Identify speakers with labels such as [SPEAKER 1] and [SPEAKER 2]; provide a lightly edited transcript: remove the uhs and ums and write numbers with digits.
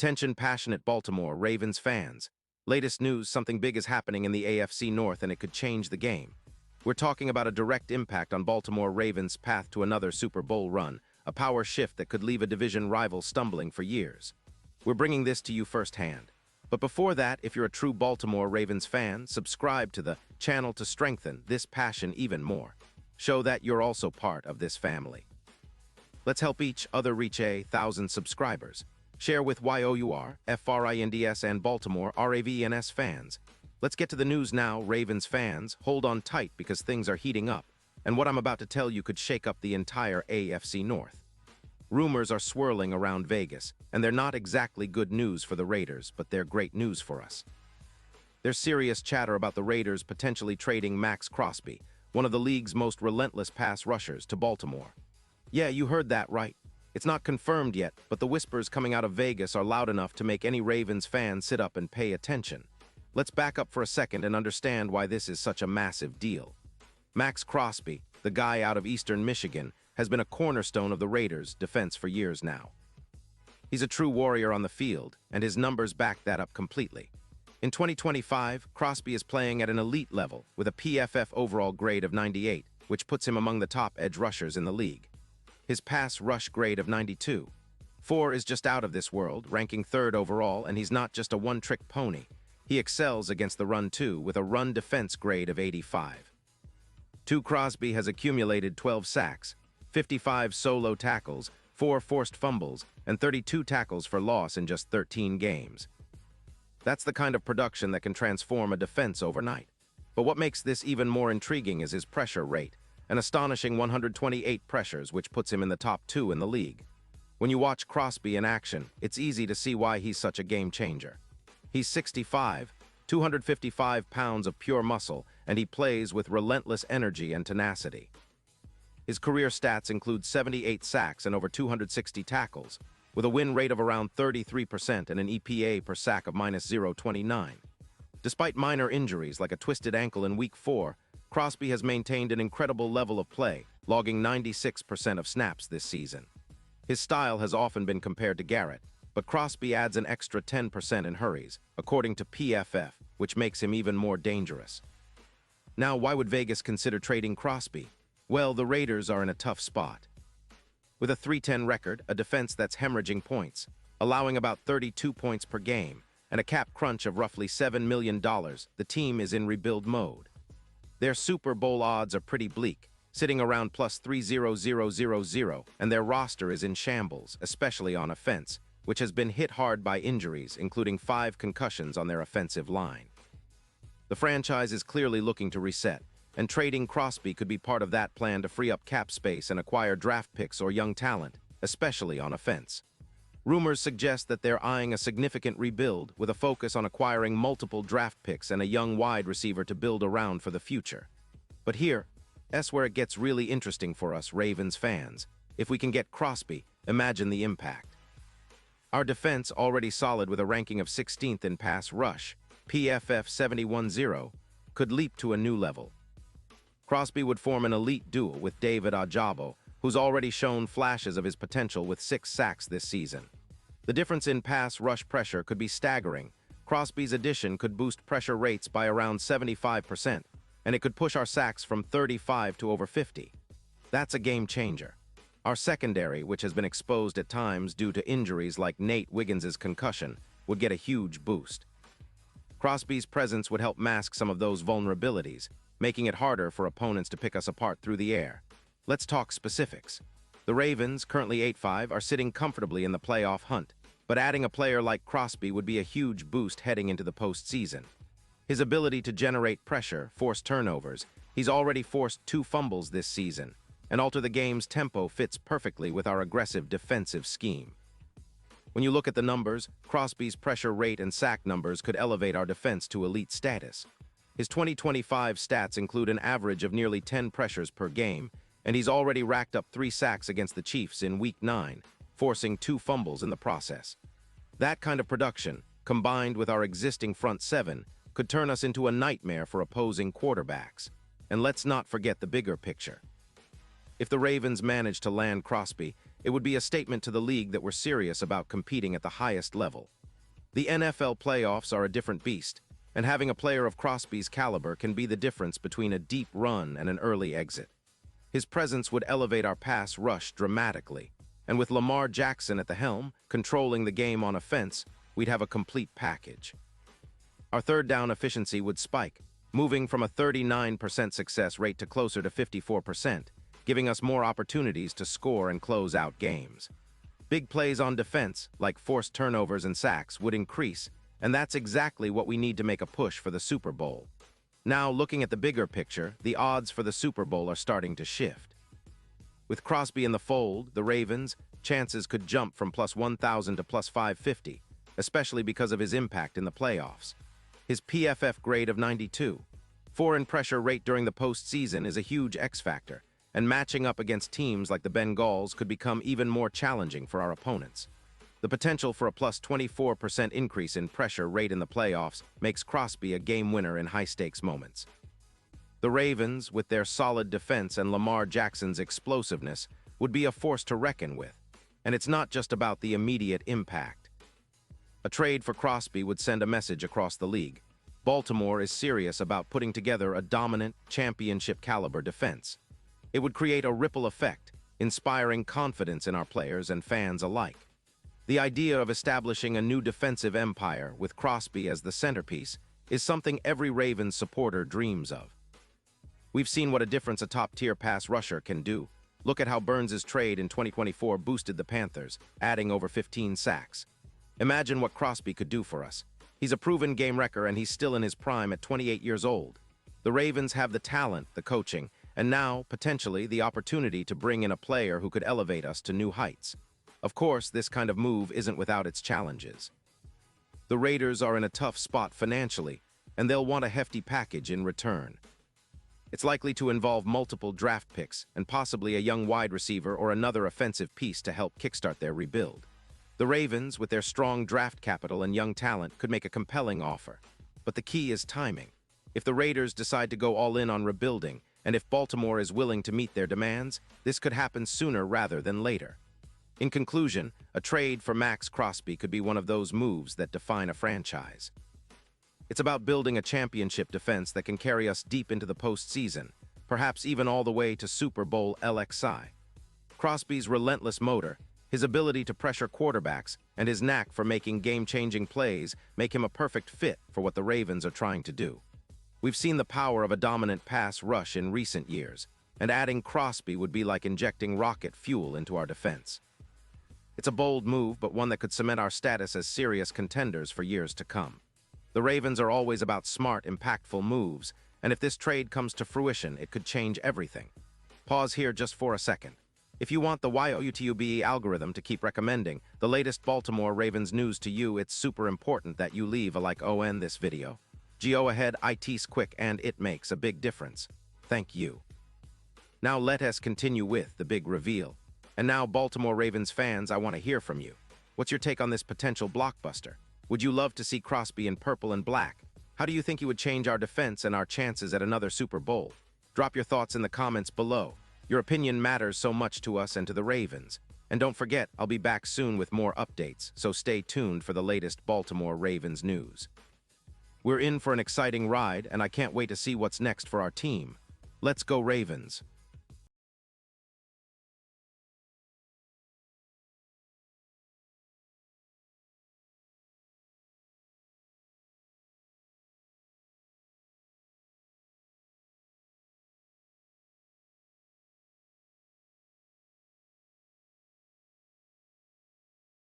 [SPEAKER 1] Attention passionate Baltimore Ravens fans. Latest news, something big is happening in the AFC North and it could change the game. We're talking about a direct impact on Baltimore Ravens' path to another Super Bowl run, a power shift that could leave a division rival stumbling for years. We're bringing this to you firsthand. But before that, if you're a true Baltimore Ravens fan, subscribe to the channel to strengthen this passion even more. Show that you're also part of this family. Let's help each other reach 1,000 subscribers. Share with YOUR, FRINDS, and Baltimore RAVENS fans. Let's get to the news now, Ravens fans. Hold on tight because things are heating up, and what I'm about to tell you could shake up the entire AFC North. Rumors are swirling around Vegas, and they're not exactly good news for the Raiders, but they're great news for us. There's serious chatter about the Raiders potentially trading Max Crosby, one of the league's most relentless pass rushers, to Baltimore. Yeah, you heard that right. It's not confirmed yet, but the whispers coming out of Vegas are loud enough to make any Ravens fan sit up and pay attention. Let's back up for a second and understand why this is such a massive deal. Max Crosby, the guy out of Eastern Michigan, has been a cornerstone of the Raiders' defense for years now. He's a true warrior on the field, and his numbers back that up completely. In 2025, Crosby is playing at an elite level with a PFF overall grade of 98, which puts him among the top edge rushers in the league. His pass rush grade of 92. 4 is just out of this world, ranking 3rd overall, and he's not just a one-trick pony. He excels against the run too, with a run defense grade of 85. Crosby has accumulated 12 sacks, 55 solo tackles, 4 forced fumbles, and 32 tackles for loss in just 13 games. That's the kind of production that can transform a defense overnight. But what makes this even more intriguing is his pressure rate, an astonishing 128 pressures, which puts him in the top 2 in the league. When you watch Crosby in action, it's easy to see why he's such a game changer. He's 6'5", 255 pounds of pure muscle, and he plays with relentless energy and tenacity. His career stats include 78 sacks and over 260 tackles, with a win rate of around 33% and an EPA per sack of -0.29. Despite minor injuries like a twisted ankle in Week 4, Crosby has maintained an incredible level of play, logging 96% of snaps this season. His style has often been compared to Garrett, but Crosby adds an extra 10% in hurries, according to PFF, which makes him even more dangerous. Now, why would Vegas consider trading Crosby? Well, the Raiders are in a tough spot. With a 3-10 record, a defense that's hemorrhaging points, allowing about 32 points per game, and a cap crunch of roughly $7 million, the team is in rebuild mode. Their Super Bowl odds are pretty bleak, sitting around plus 3,000, and their roster is in shambles, especially on offense, which has been hit hard by injuries, including 5 concussions on their offensive line. The franchise is clearly looking to reset, and trading Crosby could be part of that plan to free up cap space and acquire draft picks or young talent, especially on offense. Rumors suggest that they're eyeing a significant rebuild with a focus on acquiring multiple draft picks and a young wide receiver to build around for the future. But that's where it gets really interesting for us Ravens fans. If we can get Crosby, imagine the impact. Our defense, already solid with a ranking of 16th in pass rush, PFF 71-0, could leap to a new level. Crosby would form an elite duo with David Ojabo, who's already shown flashes of his potential with 6 sacks this season. The difference in pass rush pressure could be staggering. Crosby's addition could boost pressure rates by around 75%, and it could push our sacks from 35 to over 50. That's a game changer. Our secondary, which has been exposed at times due to injuries like Nate Wiggins' concussion, would get a huge boost. Crosby's presence would help mask some of those vulnerabilities, making it harder for opponents to pick us apart through the air. Let's talk specifics. The Ravens, currently 8-5, are sitting comfortably in the playoff hunt, but adding a player like Crosby would be a huge boost heading into the postseason. His ability to generate pressure, force turnovers, he's already forced 2 fumbles this season, and alter the game's tempo fits perfectly with our aggressive defensive scheme. When you look at the numbers, Crosby's pressure rate and sack numbers could elevate our defense to elite status. His 2025 stats include an average of nearly 10 pressures per game, and he's already racked up 3 sacks against the Chiefs in Week 9, forcing 2 fumbles in the process. That kind of production, combined with our existing front 7, could turn us into a nightmare for opposing quarterbacks. And let's not forget the bigger picture. If the Ravens manage to land Crosby, It would be a statement to the league that we're serious about competing at the highest level. The NFL playoffs are a different beast, and having a player of Crosby's caliber can be the difference between a deep run and an early exit. His presence would elevate our pass rush dramatically, and with Lamar Jackson at the helm, controlling the game on offense, we'd have a complete package. Our third down efficiency would spike, moving from a 39% success rate to closer to 54%, giving us more opportunities to score and close out games. Big plays on defense, like forced turnovers and sacks, would increase, and that's exactly what we need to make a push for the Super Bowl. Now, looking at the bigger picture, the odds for the Super Bowl are starting to shift. With Crosby in the fold, the Ravens' chances could jump from plus 1,000 to plus 550, especially because of his impact in the playoffs. His PFF grade of 92, foreign pressure rate during the postseason is a huge X factor, and matching up against teams like the Bengals could become even more challenging for our opponents. The potential for a plus 24% increase in pressure rate in the playoffs makes Crosby a game winner in high-stakes moments. The Ravens, with their solid defense and Lamar Jackson's explosiveness, would be a force to reckon with, and it's not just about the immediate impact. A trade for Crosby would send a message across the league. Baltimore is serious about putting together a dominant, championship-caliber defense. It would create a ripple effect, inspiring confidence in our players and fans alike. The idea of establishing a new defensive empire with Crosby as the centerpiece is something every Ravens supporter dreams of. We've seen what a difference a top-tier pass rusher can do. Look at how Burns' trade in 2024 boosted the Panthers, adding over 15 sacks. Imagine what Crosby could do for us. He's a proven game wrecker, and he's still in his prime at 28 years old. The Ravens have the talent, the coaching, and now, potentially, the opportunity to bring in a player who could elevate us to new heights. Of course, this kind of move isn't without its challenges. The Raiders are in a tough spot financially, and they'll want a hefty package in return. It's likely to involve multiple draft picks and possibly a young wide receiver or another offensive piece to help kickstart their rebuild. The Ravens, with their strong draft capital and young talent, could make a compelling offer. But the key is timing. If the Raiders decide to go all in on rebuilding, and if Baltimore is willing to meet their demands, this could happen sooner rather than later. In conclusion, a trade for Max Crosby could be one of those moves that define a franchise. It's about building a championship defense that can carry us deep into the postseason, perhaps even all the way to Super Bowl LXI. Crosby's relentless motor, his ability to pressure quarterbacks, and his knack for making game-changing plays make him a perfect fit for what the Ravens are trying to do. We've seen the power of a dominant pass rush in recent years, and adding Crosby would be like injecting rocket fuel into our defense. It's a bold move, but one that could cement our status as serious contenders for years to come. The Ravens are always about smart, impactful moves, and if this trade comes to fruition, it could change everything. Pause here just for a second. If you want the YouTube algorithm to keep recommending the latest Baltimore Ravens news to you, it's super important that you leave a like on this video. Go ahead, it's quick and it makes a big difference. Thank you. Now let us continue with the big reveal. And now, Baltimore Ravens fans, I want to hear from you. What's your take on this potential blockbuster? Would you love to see Crosby in purple and black? How do you think he would change our defense and our chances at another Super Bowl? Drop your thoughts in the comments below. Your opinion matters so much to us and to the Ravens. And don't forget, I'll be back soon with more updates, so stay tuned for the latest Baltimore Ravens news. We're in for an exciting ride, and I can't wait to see what's next for our team. Let's go Ravens!